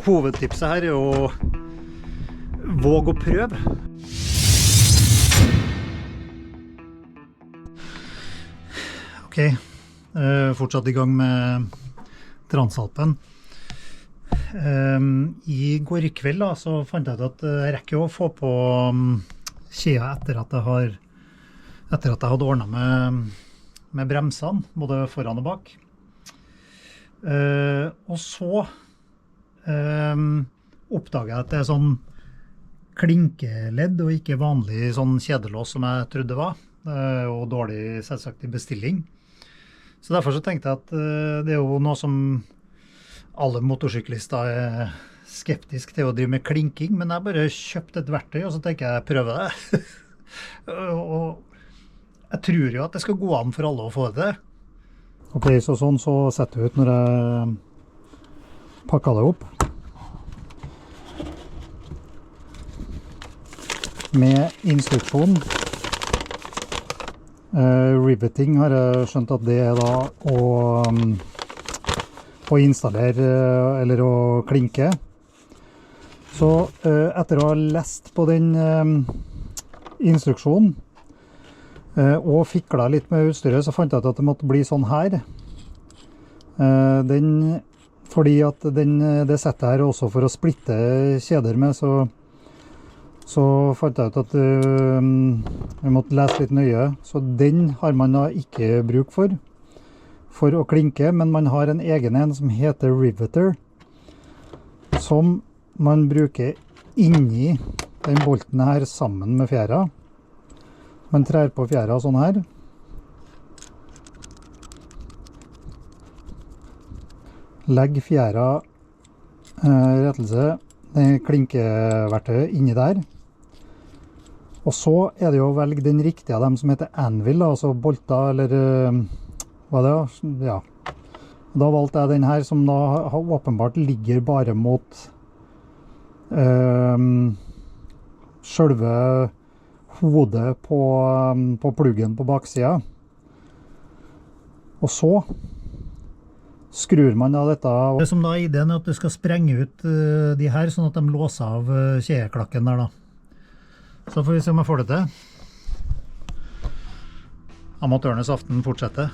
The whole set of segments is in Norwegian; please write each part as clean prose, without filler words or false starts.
Hovedtipset her er å våge å prøve. Ok, fortsatt i gang med Transalpen. I går kveld da, så fant jeg ut at jeg rekker å få på Kjea etter at jeg hadde ordnet med bremsene, både foran og bak. Og så oppdaget jeg at det er sånn klinkeledd og ikke vanlig sånn kjedelås som jeg trodde det var, og dårlig selvsagt i bestilling. Så derfor så tenkte jeg at det er jo noe som alle motorsyklister er skeptisk til å drive med klinking, men jeg bare kjøpte et verktøy, og så tenker jeg prøve det. Og jeg tror jo at det skal gå an for alle å få det. Ok, så sånn så setter jeg ut når jeg pakker det opp. Med instruksjon. Riveting har jeg skjønt at det er da å installere eller å klinke. Så etter å ha lest på den instruksjonen og fiklet litt med utstyret, så fant jeg ut at det måtte bli sånn her. Fordi at det settet her også for å splitte kjeder med, så fant jeg ut at vi måtte lese litt nøye. Så den har man da ikke bruk for å klinke, men man har en egen en som heter Riveter, som man bruker inni den bolten her sammen med fjæra. Man trær på fjæra sånn her. Legg fjæra, rettelse, det klinkeverktøyet inni der. Og så er det jo å velge den riktige av dem som heter anvil, altså bolter, eller hva det er, ja. Da valgte jeg den her som da åpenbart ligger bare mot selve hodet på pluggen på baksida. Og så skrur man av dette. Det som da er ideen er at du skal sprenge ut de her, sånn at de låser av kjedeklakken der da. Så får vi se om jeg får det til. Amatørenes aften fortsetter.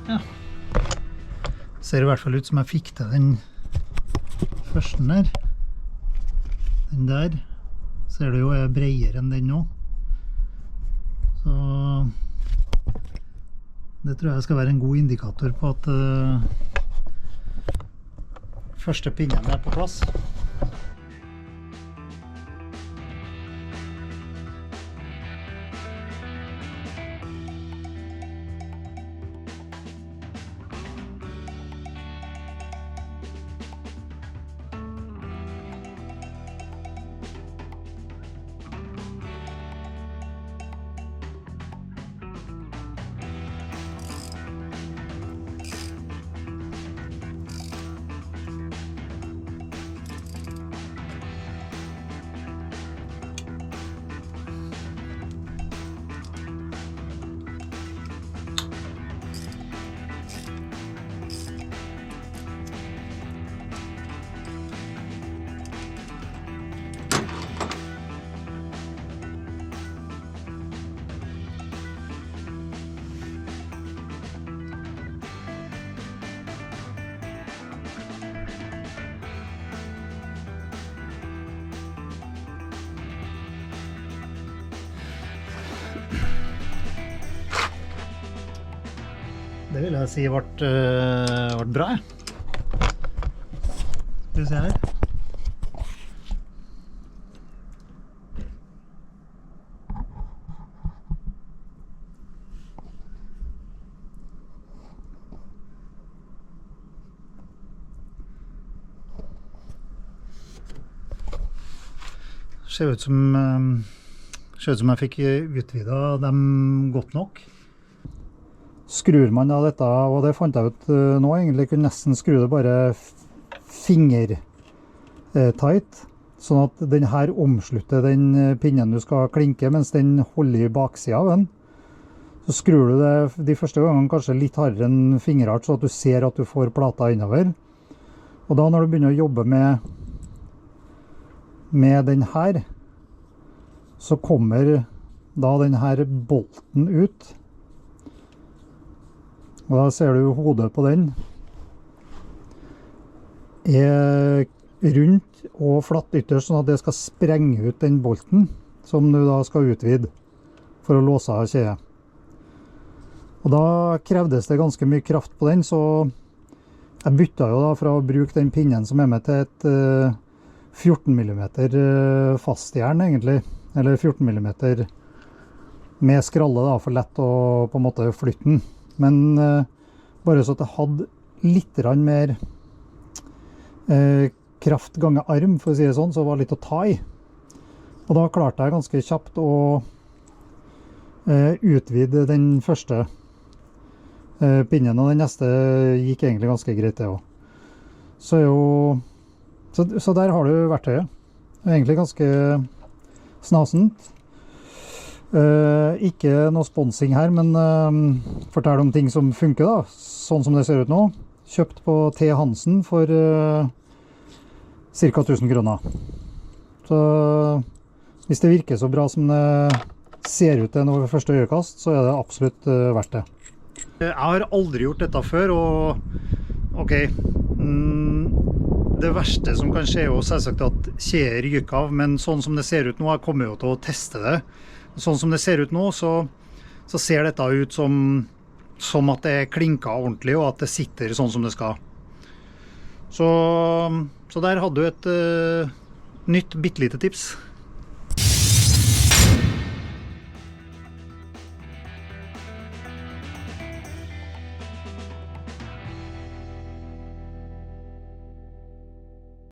Ja. Ser i hvert fall ut som jeg fikk til den første der. Den der ser du jo er bredere enn den nå. Så det tror jeg skal være en god indikator på at første pinnen er på plass. Det vil jeg si ble bra. Skal vi se her. Ser ut som jeg fikk utvidet dem godt nok. Skrur man av dette, og det fant jeg ut nå egentlig, kunne nesten skru det bare finger-tight, sånn at den her omslutter den pinnen du skal klinke, mens den holder i baksiden av den. Så skrur du det de første gangene kanskje litt hardere enn fingerart, så at du ser at du får plata innover. Og da når du begynner å jobbe med den her, så kommer da den her bolten ut. Og da ser du hodet på den. Er rundt og flatt ytterst, sånn at det skal sprenge ut den bolten, som du da skal utvide for å låse av kjedet. Og da krevdes det ganske mye kraft på den, så jeg bytta jo da fra å bruke den pinnen som er med til et 14 mm fastjern egentlig, eller 14 mm med skralle da, for lett å på en måte flytte den. Men bare så at jeg hadde litt mer kraft ganger arm, for å si det sånn, så var det litt å ta i. Og da klarte jeg ganske kjapt å utvide den første pinnen, og den neste gikk egentlig ganske greit det også. Så der har du verktøyet. Det er egentlig ganske snasent. Ikke noe sponsing her, men fortell om ting som funker da, sånn som det ser ut nå. Kjøpt på T. Hansen for ca. 1000 kroner. Så hvis det virker så bra som det ser ut til noe ved første øyekast, så er det absolutt verdt det. Jeg har aldri gjort dette før, og ok, det verste som kan skje er jo selvsagt at kjedet ryker av, men sånn som det ser ut nå, jeg kommer jo til å teste det. Sånn som det ser ut nå, så ser dette ut som at det er klinket ordentlig, og at det sitter sånn som det skal. Så der hadde du et nytt bittelite tips.